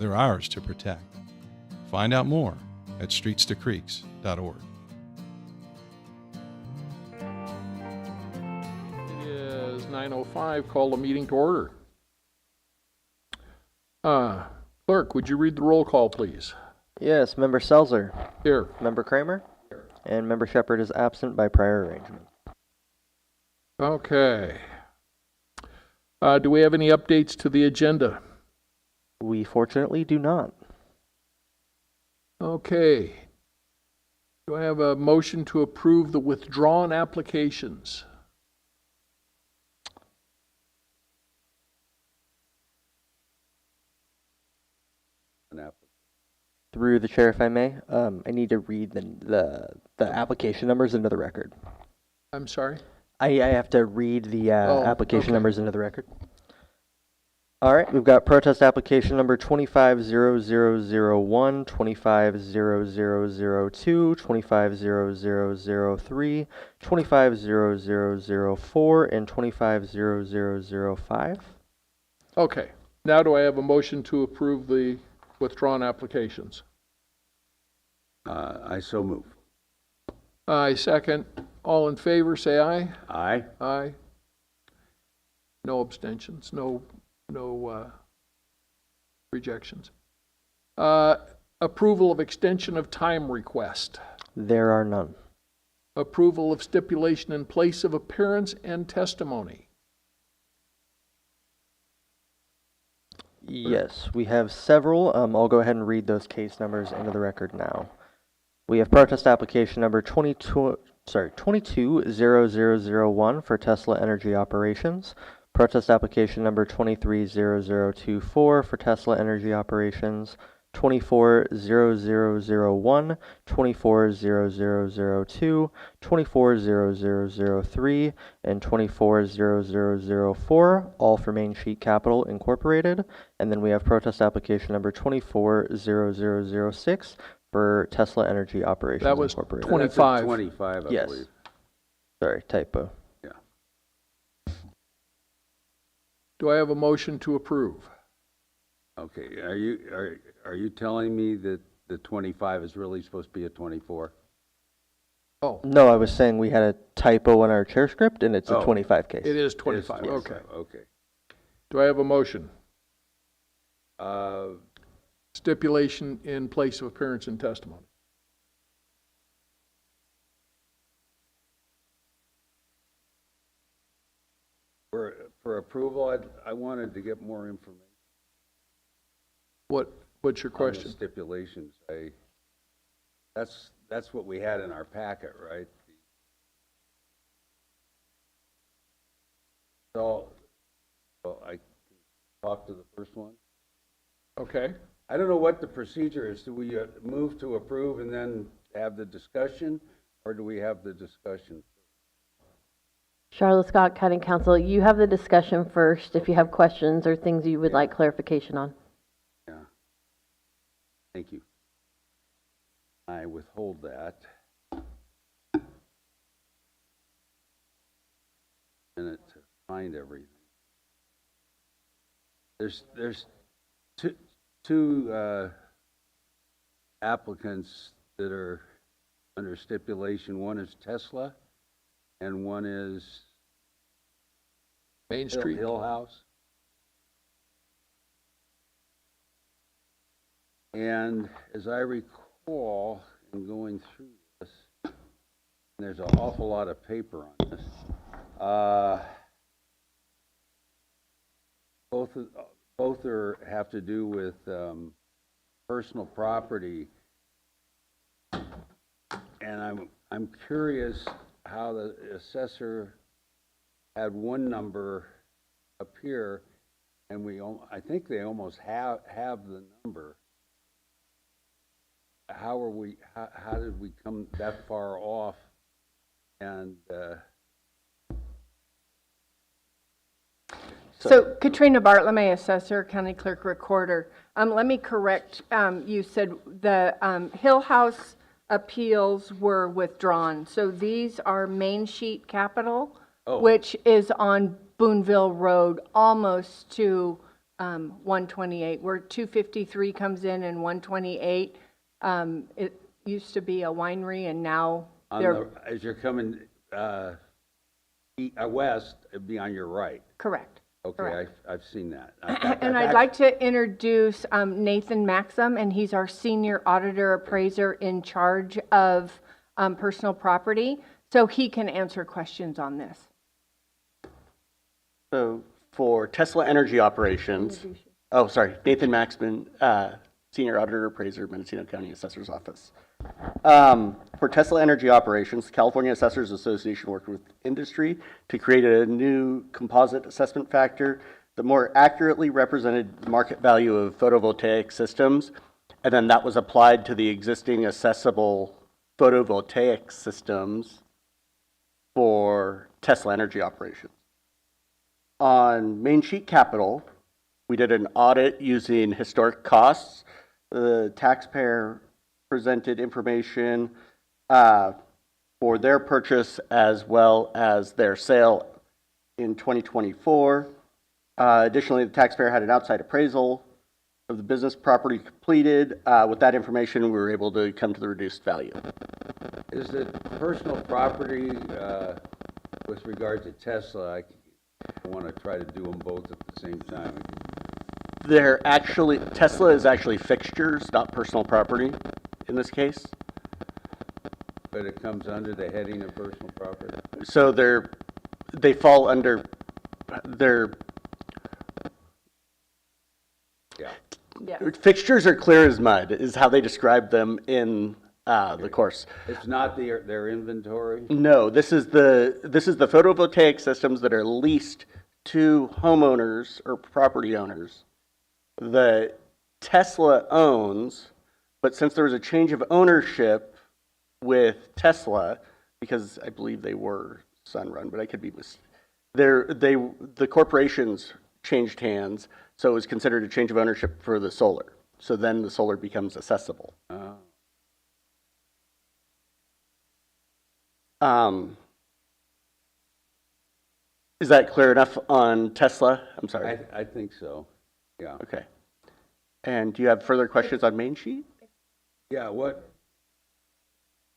They're ours to protect. Find out more at streetstocreeks.org. It is 9:05. Call the meeting to order. Clerk, would you read the roll call, please? Yes, Member Selzer. Here. Member Kramer. And Member Shepard is absent by prior arrangement. Okay. Do we have any updates to the agenda? We fortunately do not. Okay. Do I have a motion to approve the withdrawn applications? Through the chair, if I may, I need to read the application numbers into the record. I'm sorry? I have to read the application okay. numbers into the record. All right, we've got protest application number 250001, 250002, 250003, 250004, and 250005. Okay. Now do I have a motion to approve the withdrawn applications? I so move. I second. All in favor, say aye. Aye. Aye. No abstentions, no rejections. Approval of extension of time request. There are none. Approval of stipulation in place of appearance and testimony. Yes, we have several. I'll go ahead and read those case numbers into the record now. We have protest application number 220001 for Tesla Energy Operations. Protest application number 230024 for Tesla Energy Operations. 240001, 240002, 240003, and 240004, all for Main Sheet Capital Incorporated. And then we have protest application number 240006 for Tesla Energy Operations That was Incorporated. 25. 25, I Yes. believe. Sorry, typo. Yeah. Do I have a motion to approve? Okay. Are you telling me that the 25 is really supposed to be a 24? Oh, No, I was saying we had a typo in our chair script, and it's a Oh. 25 case. it is It is 25. Okay. 25, okay. Do I have a motion? Uh, Stipulation in place of appearance and testimony. for approval, I wanted to get more information. What's your On the question? stipulations. That's what we had in our packet, right? So I can talk to the first one. Okay. I don't know what the procedure is. Do we move to approve and then have the discussion, or do we have the discussion? Charlotte Scott, County Council, you have the discussion first if you have questions or things you would like clarification on. Yeah. Thank you. I withhold that. Minute to find everything. There's two applicants that are under stipulation. One is Tesla, and one is Main Street. Hill House. And as I recall, in going through this, and there's an awful lot of paper on this. Both have to do with personal property, and I'm curious how the assessor had one number appear, and I think they almost have the number. How did we come that far off? And So Katrina Bartlemy, Assessor, County Clerk, Recorder. Let me correct, you said the Hill House appeals were withdrawn. So these are Main Sheet Capital, which is on Boonville Road, almost to 128, where 253 comes in and 128. It used to be a winery, and now they're, As you're coming west, it'd be on your right. correct. Okay, Correct. I've seen that. And I'd like to introduce Nathan Maxim, and he's our senior auditor appraiser in charge of personal property, so he can answer questions on this. So for Tesla Energy Operations, oh, sorry, Nathan Maxman, Senior Auditor Appraiser, Mendocino County Assessor's Office. For Tesla Energy Operations, the California Assessors Association worked with industry to create a new composite assessment factor that more accurately represented the market value of photovoltaic systems, and then that was applied to the existing accessible photovoltaic systems for Tesla Energy Operations. On Main Sheet Capital, we did an audit using historic costs. The taxpayer presented information for their purchase as well as their sale in 2024. Additionally, the taxpayer had an outside appraisal of the business property completed. With that information, we were able to come to the reduced value. Is it personal property with regard to Tesla? I want to try to do them both at the same time. They're actually, Tesla is actually fixtures, not personal property in this case. But it comes under the heading of personal property? So they fall under, Yeah. Yeah. fixtures are clear as mud, is how they describe them in the course. It's not their inventory? No, this is the photovoltaic systems that are leased to homeowners or property owners that Tesla owns, but since there was a change of ownership with Tesla, because I believe they were Sunrun, but I could be the corporations changed hands, so it was considered a change of ownership for the solar. So then the solar becomes accessible. Is that clear enough on Tesla? I'm sorry. I think so, yeah. Okay. And do you have further questions on Main Sheet? Yeah, what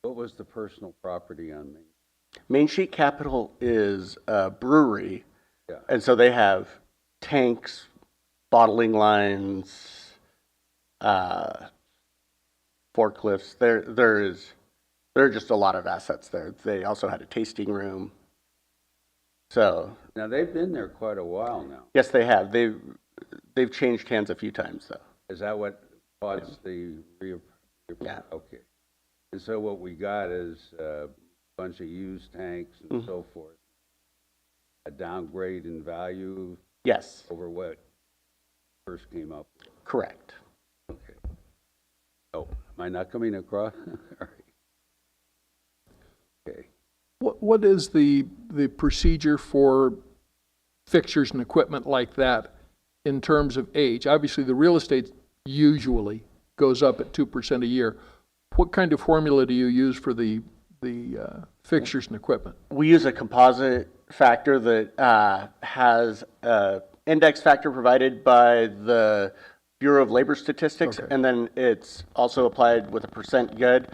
was the personal property on me? Main Sheet Capital is a brewery, Yeah. and so they have tanks, bottling lines, forklifts. There are just a lot of assets there. They also had a tasting room. So Now, they've been there quite a while now. yes, they have. They've changed hands a few times though. Is that what caused the Yeah. Okay. And so what we got is a bunch of used tanks and so forth. A downgrade in value Yes, over what first came up. correct. Okay. Oh, am I not coming across? All right. Okay. What is the procedure for fixtures and equipment like that in terms of age? Obviously, the real estate usually goes up at 2% a year. What kind of formula do you use for the fixtures and equipment? We use a composite factor that has an index factor provided by the Bureau of Labor Statistics, Okay. and then it's also applied with a percent good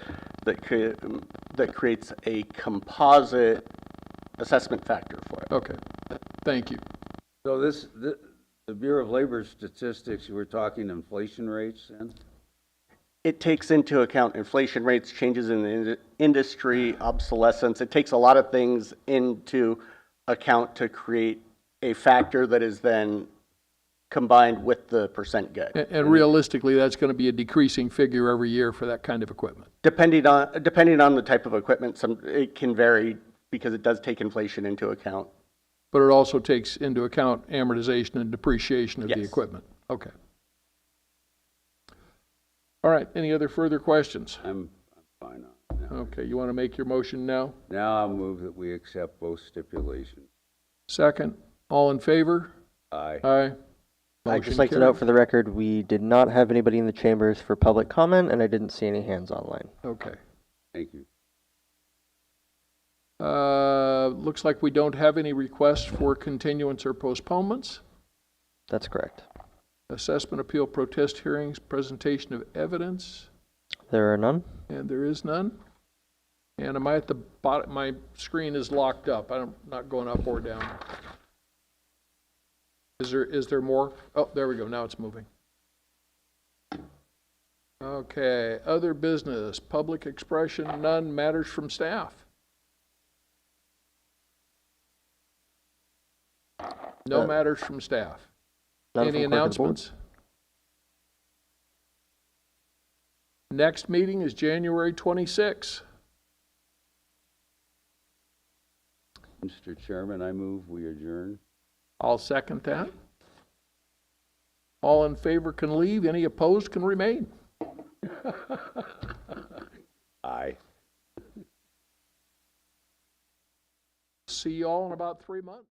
that creates a composite assessment factor for it. Okay, thank you. So the Bureau of Labor Statistics, you were talking inflation rates then? It takes into account inflation rates, changes in the industry, obsolescence. It takes a lot of things into account to create a factor that is then combined with the percent good. And realistically, that's going to be a decreasing figure every year for that kind of equipment. Depending on the type of equipment, it can vary because it does take inflation into account. But it also takes into account amortization and depreciation of the Yes. equipment. Okay. All right, any other further questions? I'm fine on it now. Okay, you want to make your motion now? Now I'll move that we accept both stipulations. Second, all in favor? Aye. Aye. I'd Motion just like to carried. note for the record, we did not have anybody in the chambers for public comment, and I didn't see any hands online. Okay. Thank you. Looks like we don't have any requests for continuance or postponements. That's correct. Assessment appeal protest hearings, presentation of evidence, There are none. and there is none. And am I at the bottom? My screen is locked up. I'm not going up or down. Is there more? Oh, there we go. Now it's moving. Okay, other business, public expression, none, matters from staff. No matters from staff. None Any from clerk of the board. announcements? Next meeting is January 26. Mr. Chairman, I move we adjourn. I'll second that. All in favor can leave, any opposed can remain. Aye. See you all in about 3 months.